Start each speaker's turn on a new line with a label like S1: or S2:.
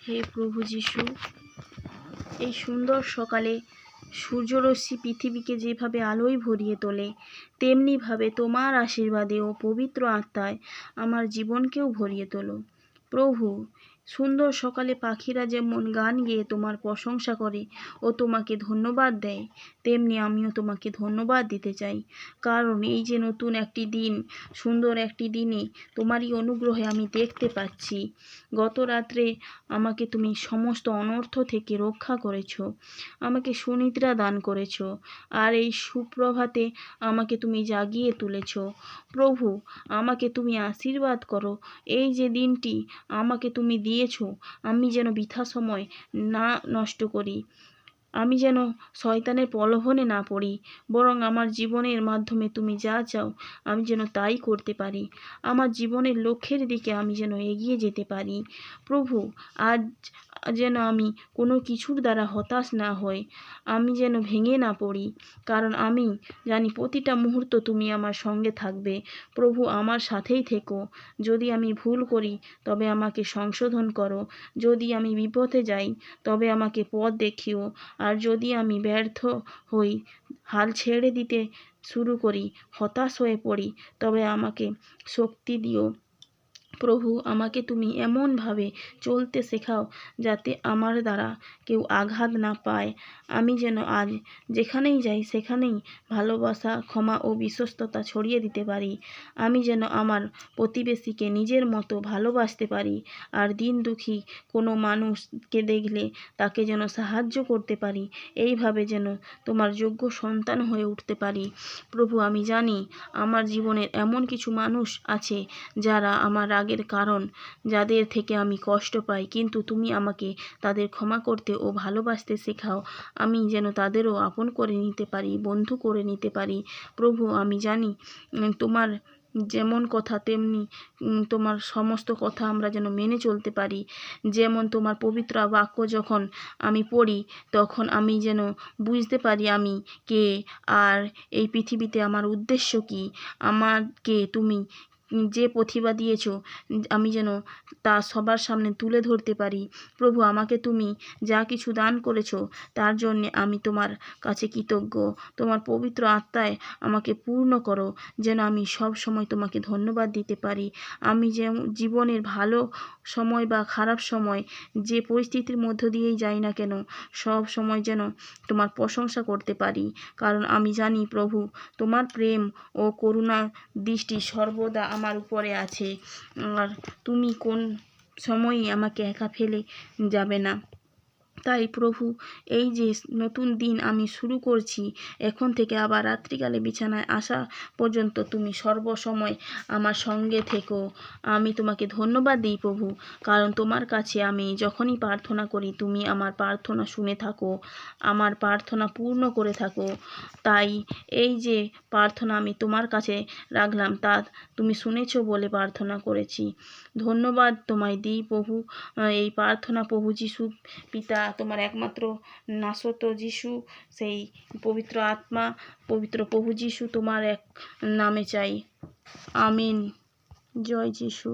S1: হে প্রভু যিশু, এই সুন্দর সকালে সূর্যরশ্মি পৃথিবীকে যেভাবে আলোয় ভরিয়ে তোলে, তেমনিভাবে তোমার আশীর্বাদে ও পবিত্র আত্মায় আমার জীবনকেও ভরিয়ে তোলো। প্রভু, সুন্দর সকালে পাখিরা যেমন গান গেয়ে তোমার প্রশংসা করে ও তোমাকে ধন্যবাদ দেয়, তেমনি আমিও তোমাকে ধন্যবাদ দিতে চাই। কারণ এই যে নতুন একটি দিন, সুন্দর একটি দিনে তোমারই অনুগ্রহে আমি দেখতে পাচ্ছি। গত রাত্রে আমাকে তুমি সমস্ত অনর্থ থেকে রক্ষা করেছ, আমাকে সুনিদ্রা দান করেছ, আর এই সুপ্রভাতে আমাকে তুমি জাগিয়ে তুলেছ। প্রভু, আমাকে তুমি আশীর্বাদ করো। এই যে দিনটি আমাকে তুমি দিয়েছ, আমি যেন বৃথা সময় না নষ্ট করি, আমি যেন শয়তানের প্রলোভনে না পড়ি, বরং আমার জীবনের মাধ্যমে তুমি যা চাও আমি যেন তাই করতে পারি। আমার জীবনের লক্ষ্যের দিকে আমি যেন এগিয়ে যেতে পারি। প্রভু, আজ যেন আমি কোনো কিছুর দ্বারা হতাশ না হই, আমি যেন ভেঙে না পড়ি, কারণ আমি জানি প্রতিটা মুহূর্ত তুমি আমার সঙ্গে থাকবে। প্রভু, আমার সাথেই থেকো। যদি আমি ভুল করি তবে আমাকে সংশোধন করো, যদি আমি বিপথে যাই তবে আমাকে পথ দেখিও, আর যদি আমি ব্যর্থ হই, হাল ছেড়ে দিতে শুরু করি, হতাশ হয়ে পড়ি, তবে আমাকে শক্তি দিও। প্রভু, আমাকে তুমি এমনভাবে চলতে শেখাও যাতে আমার দ্বারা কেউ আঘাত না পায়। আমি যেন আজ যেখানেই যাই সেখানেই ভালোবাসা, ক্ষমা ও বিশ্বস্ততা ছড়িয়ে দিতে পারি। আমি যেন আমার প্রতিবেশীকে নিজের মতো ভালোবাসতে পারি, আর দিন দুঃখী কোনো মানুষকে দেখলে তাকে যেন সাহায্য করতে পারি। এইভাবে যেন তোমার যোগ্য সন্তান হয়ে উঠতে পারি। প্রভু, আমি জানি আমার জীবনের এমন কিছু মানুষ আছে যারা আমার রাগের কারণ, যাদের থেকে আমি কষ্ট পাই, কিন্তু তুমি আমাকে তাদের ক্ষমা করতে ও ভালোবাসতে শেখাও। আমি যেন তাদেরও আপন করে নিতে পারি, বন্ধু করে নিতে পারি। প্রভু, আমি জানি তোমার যেমন কথা তেমনি তোমার সমস্ত কথা আমরা যেন মেনে চলতে পারি। যেমন তোমার পবিত্র বাক্য যখন আমি পড়ি তখন আমি যেন বুঝতে পারি আমি কে, আর এই পৃথিবীতে আমার উদ্দেশ্য কী, আমাকে তুমি যে প্রতিভা দিয়েছ আমি যেন তা সবার সামনে তুলে ধরতে পারি। প্রভু, আমাকে তুমি যা কিছু দান করেছ তার জন্যে আমি তোমার কাছে কৃতজ্ঞ। তোমার পবিত্র আত্মায় আমাকে পূর্ণ করো, যেন আমি সব সময় তোমাকে ধন্যবাদ দিতে পারি। আমি যে জীবনের ভালো সময় বা খারাপ সময়, যে পরিস্থিতির মধ্য দিয়েই যাই না কেন, সব সময় যেন তোমার প্রশংসা করতে পারি। কারণ আমি জানি প্রভু, তোমার প্রেম ও করুণা দৃষ্টি সর্বদা আমার উপরে আছে, আর তুমি কোন সময়ই আমাকে একা ফেলে যাবে না। তাই প্রভু, এই যে নতুন দিন আমি শুরু করছি, এখন থেকে আবার রাত্রিকালে বিছানায় আসা পর্যন্ত তুমি সর্বসময় আমার সঙ্গে থেকো। আমি তোমাকে ধন্যবাদ দিই প্রভু, কারণ তোমার কাছে আমি যখনই প্রার্থনা করি তুমি আমার প্রার্থনা শুনে থাকো, আমার প্রার্থনা পূর্ণ করে থাকো। তাই এই যে প্রার্থনা আমি তোমার কাছে রাখলাম তা তুমি শুনেছো বলে প্রার্থনা করেছি। ধন্যবাদ তোমায় দিই প্রভু। এই প্রার্থনা প্রভু যিশু পিতা, তোমার একমাত্র নাসত যিশু, সেই পবিত্র আত্মা, পবিত্র প্রভু যিশু তোমার এক নামে চাই। আমিন। জয় যিশু।